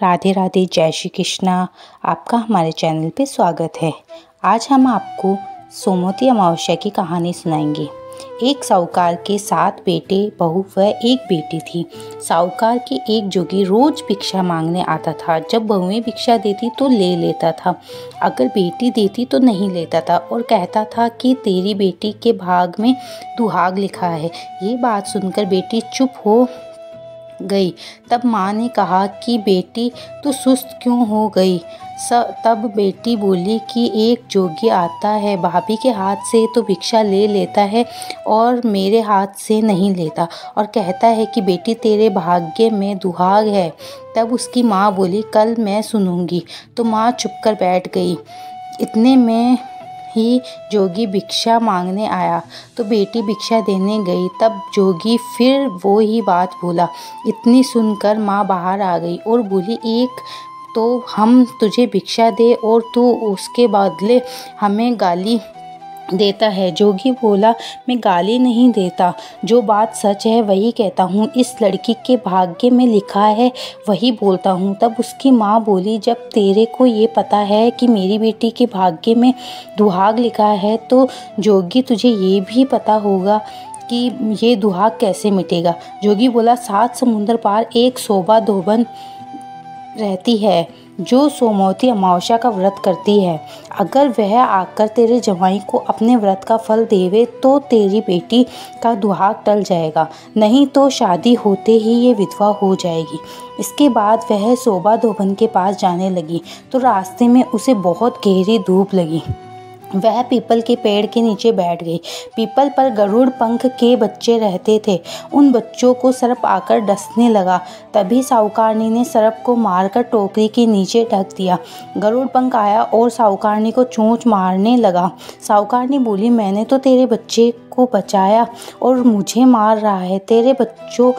राधे राधे, जय श्री कृष्णा। आपका हमारे चैनल पे स्वागत है। आज हम आपको सोमवती अमावस्या की कहानी सुनाएंगे। एक साहूकार के 7 बेटे, बहू व एक बेटी थी। साहूकार की एक जोगी रोज भिक्षा मांगने आता था। जब बहुएं भिक्षा देती तो ले लेता था, अगर बेटी देती तो नहीं लेता था और कहता था कि तेरी बेटी के भाग में दुहाग लिखा है। ये बात सुनकर बेटी चुप हो गई। तब माँ ने कहा कि बेटी तू सुस्त क्यों हो गई। तब बेटी बोली कि एक जोगी आता है, भाभी के हाथ से तो भिक्षा ले लेता है और मेरे हाथ से नहीं लेता, और कहता है कि बेटी तेरे भाग्य में दुहाग है। तब उसकी माँ बोली कल मैं सुनूंगी। तो माँ चुप कर बैठ गई। इतने में ही जोगी भिक्षा मांगने आया तो बेटी भिक्षा देने गई। तब जोगी फिर वो ही बात बोला। इतनी सुनकर माँ बाहर आ गई और बोली एक तो हम तुझे भिक्षा दे और तू उसके बदले हमें गाली देता है। जोगी बोला मैं गाली नहीं देता, जो बात सच है वही कहता हूँ। इस लड़की के भाग्य में लिखा है वही बोलता हूँ। तब उसकी माँ बोली जब तेरे को ये पता है कि मेरी बेटी के भाग्य में दुहाग लिखा है तो जोगी तुझे ये भी पता होगा कि ये दुहाग कैसे मिटेगा। जोगी बोला 7 समुंदर पार एक शोभा धोबन रहती है जो सोमवती अमावस्या का व्रत करती है। अगर वह आकर तेरे जवाई को अपने व्रत का फल देवे तो तेरी बेटी का दुहाग टल जाएगा, नहीं तो शादी होते ही ये विधवा हो जाएगी। इसके बाद वह शोभा धोबन के पास जाने लगी तो रास्ते में उसे बहुत गहरी धूप लगी। वह पीपल के पेड़ के नीचे बैठ गई। पीपल पर गरुड़ पंख के बच्चे रहते थे। उन बच्चों को सर्प आकर डसने लगा। तभी साहूकारनी ने सर्प को मारकर टोकरी के नीचे ढक दिया। गरुड़ पंख आया और साहूकारनी को चोंच मारने लगा। साहूकारनी बोली मैंने तो तेरे बच्चे को बचाया और मुझे मार रहा है। तेरे बच्चों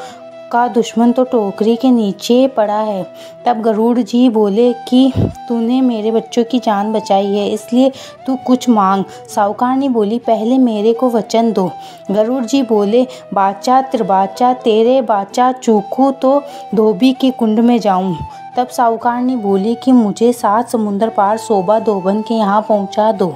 का दुश्मन तो टोकरी के नीचे पड़ा है। तब गरुड़ जी बोले कि तूने मेरे बच्चों की जान बचाई है, इसलिए तू कुछ मांग। साहूकारनी बोली पहले मेरे को वचन दो। गरुड़ जी बोले बाचा त्रिबाचा तेरे बाचा चूकू तो धोबी के कुंड में जाऊं। तब साहूकारनी बोली कि मुझे 7 समुंदर पार शोभा धोबन के यहाँ पहुँचा दो।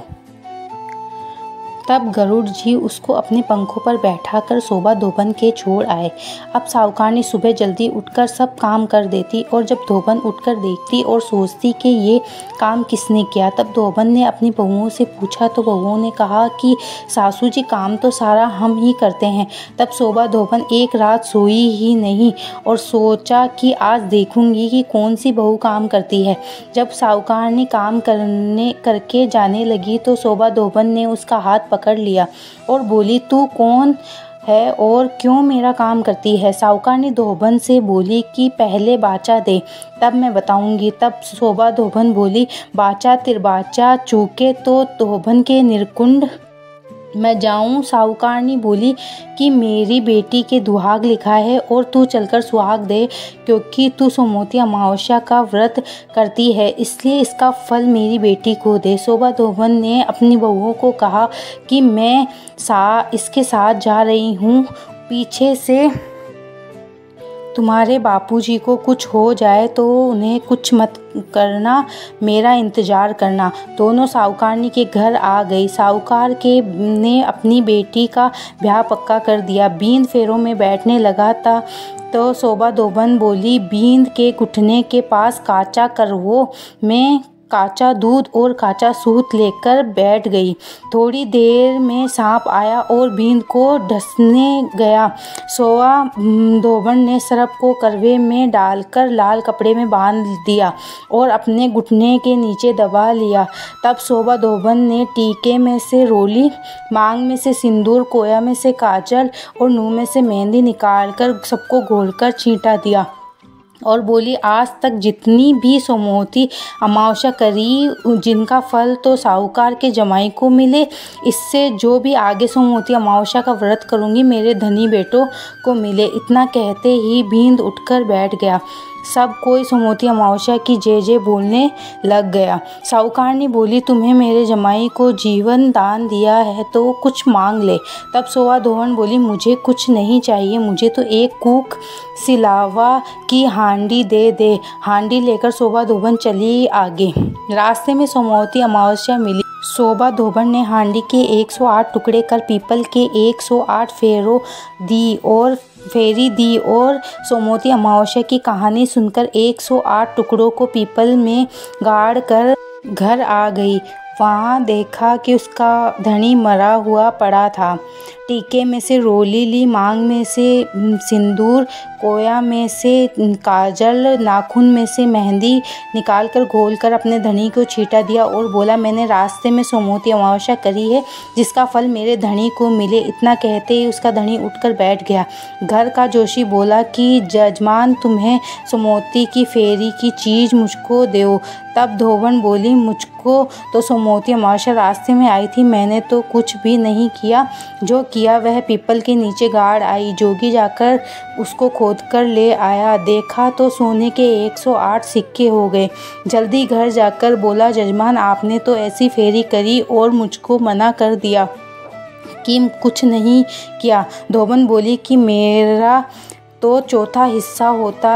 तब गरुड़ जी उसको अपने पंखों पर बैठाकर शोभा धोबन के छोड़ आए। अब साहूकारनी सुबह जल्दी उठकर सब काम कर देती और जब धोबन उठकर देखती और सोचती कि ये काम किसने किया। तब धोबन ने अपनी बहुओं से पूछा तो बहुओं ने कहा कि सासू जी काम तो सारा हम ही करते हैं। तब शोभा धोबन एक रात सोई ही नहीं और सोचा कि आज देखूंगी कि कौन सी बहू काम करती है। जब साहूकारनी काम करके जाने लगी तो शोभा धोबन ने उसका हाथ पकड़ लिया और बोली तू कौन है और क्यों मेरा काम करती है। साहूकारनी धोबन से बोली कि पहले बाचा दे तब मैं बताऊंगी। तब शोभा धोबन बोली बाचा तिरबाचा चूके तो धोबन के निर्कुंड मैं जाऊं। साहूकारनी बोली कि मेरी बेटी के दुहाग लिखा है और तू चलकर सुहाग दे, क्योंकि तू सोमवती अमावस्या का व्रत करती है, इसलिए इसका फल मेरी बेटी को दे। शोभा धोबन ने अपनी बहुओं को कहा कि मैं इसके साथ जा रही हूँ, पीछे से तुम्हारे बापूजी को कुछ हो जाए तो उन्हें कुछ मत करना, मेरा इंतज़ार करना। दोनों साहूकारनी के घर आ गई। साहूकार के ने अपनी बेटी का ब्याह पक्का कर दिया। बींद फेरों में बैठने लगा था तो शोभा धोबन बोली बींद के घुटने के पास काचा करवो। मैं काचा दूध और काचा सूत लेकर बैठ गई। थोड़ी देर में सांप आया और बींद को डसने गया। शोभा धोबन ने सर्प को करवे में डालकर लाल कपड़े में बांध दिया और अपने घुटने के नीचे दबा लिया। तब शोभा धोबन ने टीके में से रोली, मांग में से सिंदूर, कोया में से काजल और मुंह में से मेहंदी निकालकर सबको घोलकर छींटा दिया और बोली आज तक जितनी भी सोमवती अमावस्या करी जिनका फल तो साहूकार के जमाई को मिले, इससे जो भी आगे सोमवती अमावस्या का व्रत करूंगी मेरे धनी बेटों को मिले। इतना कहते ही बींद उठकर बैठ गया। सब कोई सोमवती अमावस्या की जय जय बोलने लग गया। साहूकारनी बोली, तुम्हें मेरे जमाई को जीवन दान दिया है तो कुछ मांग ले। तब सोवा धोबन बोली, मुझे कुछ नहीं चाहिए, मुझे तो एक कूक सिलावा की हांडी दे दे। हांडी लेकर सोवा धोबन चली आगे। रास्ते में सोमवती अमावस्या मिली। सोवा धोबन ने हांडी के 108 टुकड़े कर पीपल के 108 फेरी दी और सोमवती अमावस्या की कहानी सुनकर 108 टुकड़ों को पीपल में गाड़ कर घर आ गई। वहाँ देखा कि उसका धनी मरा हुआ पड़ा था। टीके में से रोली ली, मांग में से सिंदूर, कोया में से काजल, नाखून में से मेहंदी निकाल कर घोल कर अपने धनी को छींटा दिया और बोला, मैंने रास्ते में सोमवती अमावस्या करी है, जिसका फल मेरे धनी को मिले। इतना कहते ही उसका धनी उठकर बैठ गया। घर का जोशी बोला कि जजमान, तुम्हें सोमवती की फेरी की चीज़ मुझको दो। तब धोबन बोली, मुझको तो सोमवती अमावस्या रास्ते में आई थी, मैंने तो कुछ भी नहीं किया, जो किया वह पीपल के नीचे गाड़ आई। जोगी जाकर उसको खोद कर ले आया, देखा तो सोने के 108 सिक्के हो गए। जल्दी घर जाकर बोला, जजमान, आपने तो ऐसी फेरी करी और मुझको मना कर दिया कि कुछ नहीं किया। धोबन बोली कि मेरा तो चौथा हिस्सा होता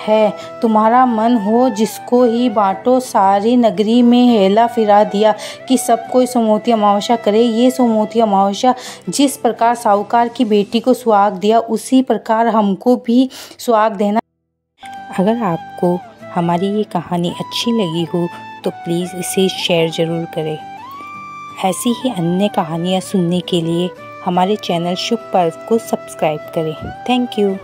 है, तुम्हारा मन हो जिसको ही बांटो। सारी नगरी में हेला फिरा दिया कि सब कोई सोमवती अमावस्या करे। ये सोमवती अमावस्या जिस प्रकार साहूकार की बेटी को सुहाग दिया, उसी प्रकार हमको भी सुहाग देना। अगर आपको हमारी ये कहानी अच्छी लगी हो तो प्लीज़ इसे शेयर ज़रूर करें। ऐसी ही अन्य कहानियाँ सुनने के लिए हमारे चैनल शुभ पर्व को सब्सक्राइब करें। Thank you.